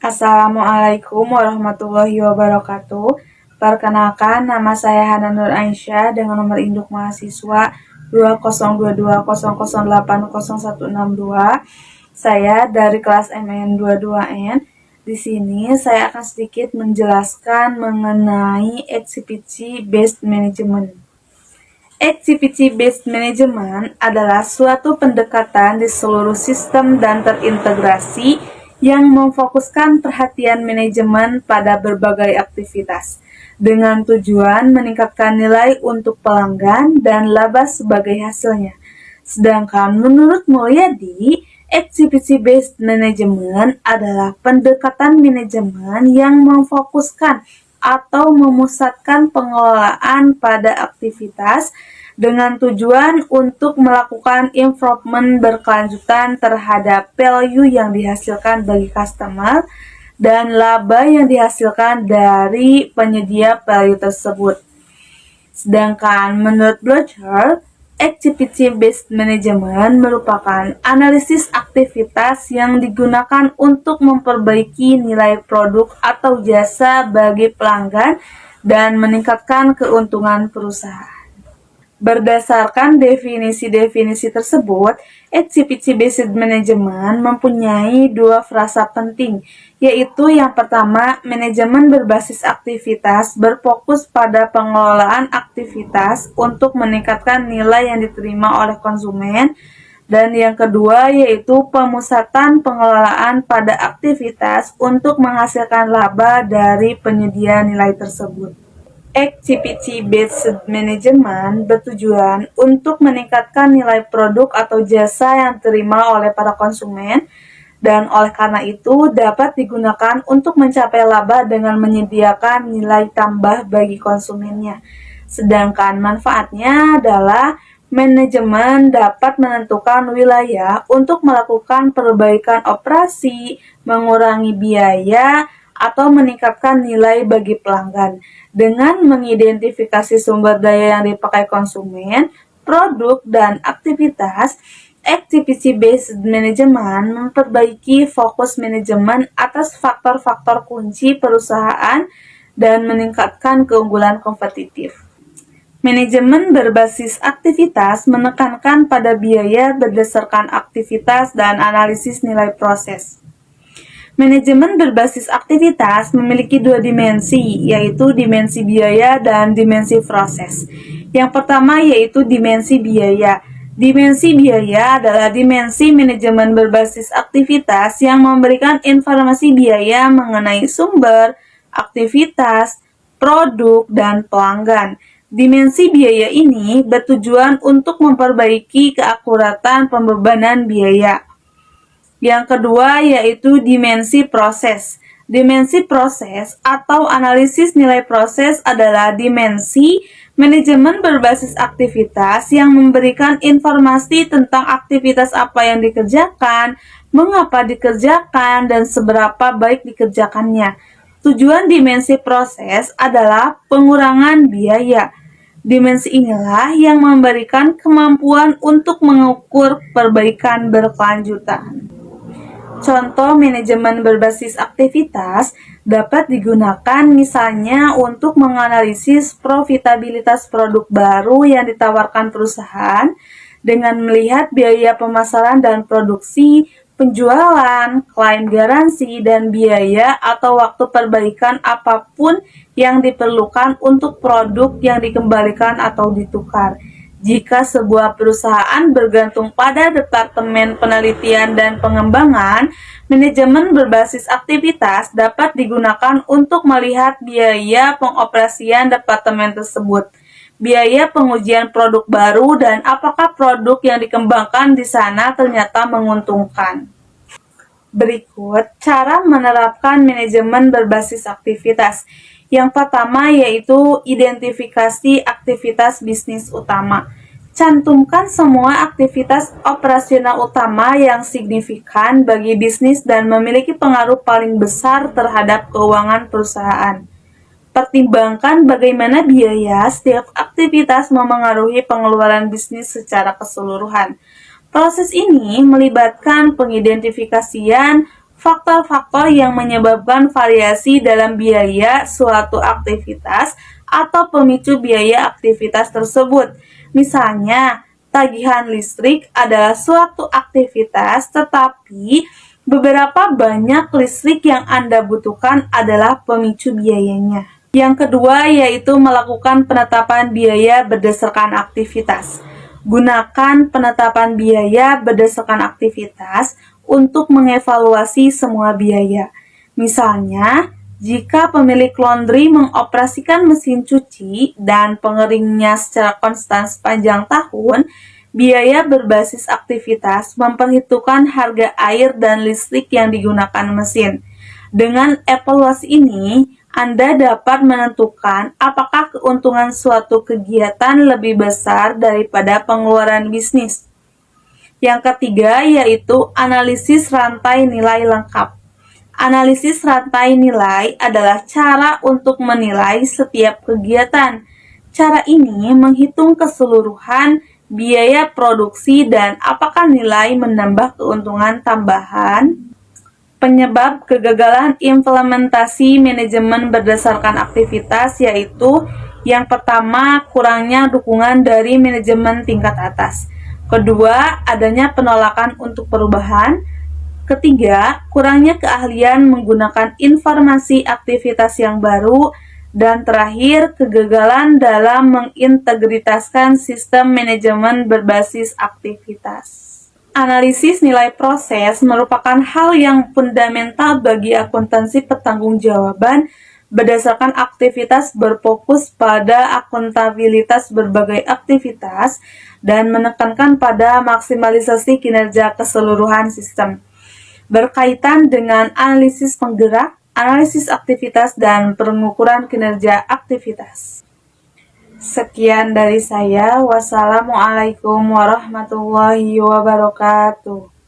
Assalamualaikum warahmatullahi wabarakatuh. Perkenalkan, nama saya Hana Nur Aisyah dengan nomor induk mahasiswa 202200080162. Saya dari kelas MN22N. Di sini saya akan sedikit menjelaskan mengenai Activity Based Management. Activity Based Management adalah suatu pendekatan di seluruh sistem dan terintegrasi yang memfokuskan perhatian manajemen pada berbagai aktivitas dengan tujuan meningkatkan nilai untuk pelanggan dan laba sebagai hasilnya. Sedangkan menurut Mulyadi, Activity Based Management adalah pendekatan manajemen yang memfokuskan atau memusatkan pengelolaan pada aktivitas dengan tujuan untuk melakukan improvement berkelanjutan terhadap value yang dihasilkan bagi customer dan laba yang dihasilkan dari penyedia value tersebut. Sedangkan menurut Blocher, Activity-Based Management merupakan analisis aktivitas yang digunakan untuk memperbaiki nilai produk atau jasa bagi pelanggan dan meningkatkan keuntungan perusahaan. Berdasarkan definisi-definisi tersebut, Activity-Based Management mempunyai dua frasa penting, yaitu yang pertama, manajemen berbasis aktivitas berfokus pada pengelolaan aktivitas untuk meningkatkan nilai yang diterima oleh konsumen, dan yang kedua yaitu pemusatan pengelolaan pada aktivitas untuk menghasilkan laba dari penyedia nilai tersebut. Activity-based management bertujuan untuk meningkatkan nilai produk atau jasa yang diterima oleh para konsumen dan oleh karena itu dapat digunakan untuk mencapai laba dengan menyediakan nilai tambah bagi konsumennya. Sedangkan manfaatnya adalah manajemen dapat menentukan wilayah untuk melakukan perbaikan operasi, mengurangi biaya, atau meningkatkan nilai bagi pelanggan dengan mengidentifikasi sumber daya yang dipakai konsumen, produk, dan aktivitas. Activity-based management memperbaiki fokus manajemen atas faktor-faktor kunci perusahaan dan meningkatkan keunggulan kompetitif. Manajemen berbasis aktivitas menekankan pada biaya berdasarkan aktivitas dan analisis nilai proses. Manajemen berbasis aktivitas memiliki dua dimensi, yaitu dimensi biaya dan dimensi proses. Yang pertama yaitu dimensi biaya. Dimensi biaya adalah dimensi manajemen berbasis aktivitas yang memberikan informasi biaya mengenai sumber, aktivitas, produk, dan pelanggan. Dimensi biaya ini bertujuan untuk memperbaiki keakuratan pembebanan biaya. Yang kedua yaitu dimensi proses. Dimensi proses atau analisis nilai proses adalah dimensi manajemen berbasis aktivitas yang memberikan informasi tentang aktivitas apa yang dikerjakan, mengapa dikerjakan, dan seberapa baik dikerjakannya. Tujuan dimensi proses adalah pengurangan biaya. Dimensi inilah yang memberikan kemampuan untuk mengukur perbaikan berkelanjutan. Contoh manajemen berbasis aktivitas dapat digunakan misalnya untuk menganalisis profitabilitas produk baru yang ditawarkan perusahaan dengan melihat biaya pemasaran dan produksi, penjualan, klaim garansi, dan biaya atau waktu perbaikan apapun yang diperlukan untuk produk yang dikembalikan atau ditukar. Jika sebuah perusahaan bergantung pada Departemen Penelitian dan Pengembangan, manajemen berbasis aktivitas dapat digunakan untuk melihat biaya pengoperasian departemen tersebut, biaya pengujian produk baru, dan apakah produk yang dikembangkan di sana ternyata menguntungkan. Berikut cara menerapkan manajemen berbasis aktivitas. Yang pertama yaitu identifikasi aktivitas bisnis utama. Cantumkan semua aktivitas operasional utama yang signifikan bagi bisnis dan memiliki pengaruh paling besar terhadap keuangan perusahaan. Pertimbangkan bagaimana biaya setiap aktivitas memengaruhi pengeluaran bisnis secara keseluruhan. Proses ini melibatkan pengidentifikasian faktor-faktor yang menyebabkan variasi dalam biaya suatu aktivitas atau pemicu biaya aktivitas tersebut. Misalnya, tagihan listrik adalah suatu aktivitas, tetapi beberapa banyak listrik yang Anda butuhkan adalah pemicu biayanya. Yang kedua yaitu melakukan penetapan biaya berdasarkan aktivitas. Gunakan penetapan biaya berdasarkan aktivitas untuk mengevaluasi semua biaya. Misalnya, jika pemilik laundry mengoperasikan mesin cuci dan pengeringnya secara konstan sepanjang tahun, biaya berbasis aktivitas memperhitungkan harga air dan listrik yang digunakan mesin. Dengan evaluasi ini, Anda dapat menentukan apakah keuntungan suatu kegiatan lebih besar daripada pengeluaran bisnis. Yang ketiga yaitu analisis rantai nilai lengkap. Analisis rantai nilai adalah cara untuk menilai setiap kegiatan. Cara ini menghitung keseluruhan biaya produksi dan apakah nilai menambah keuntungan tambahan. Penyebab kegagalan implementasi manajemen berdasarkan aktivitas yaitu yang pertama, kurangnya dukungan dari manajemen tingkat atas. Kedua, adanya penolakan untuk perubahan. Ketiga, kurangnya keahlian menggunakan informasi aktivitas yang baru. Dan terakhir, kegagalan dalam mengintegritaskan sistem manajemen berbasis aktivitas. Analisis nilai proses merupakan hal yang fundamental bagi akuntansi pertanggungjawaban berdasarkan aktivitas berfokus pada akuntabilitas berbagai aktivitas dan menekankan pada maksimalisasi kinerja keseluruhan sistem. Berkaitan dengan analisis penggerak, analisis aktivitas, dan pengukuran kinerja aktivitas. Sekian dari saya. Wassalamualaikum warahmatullahi wabarakatuh.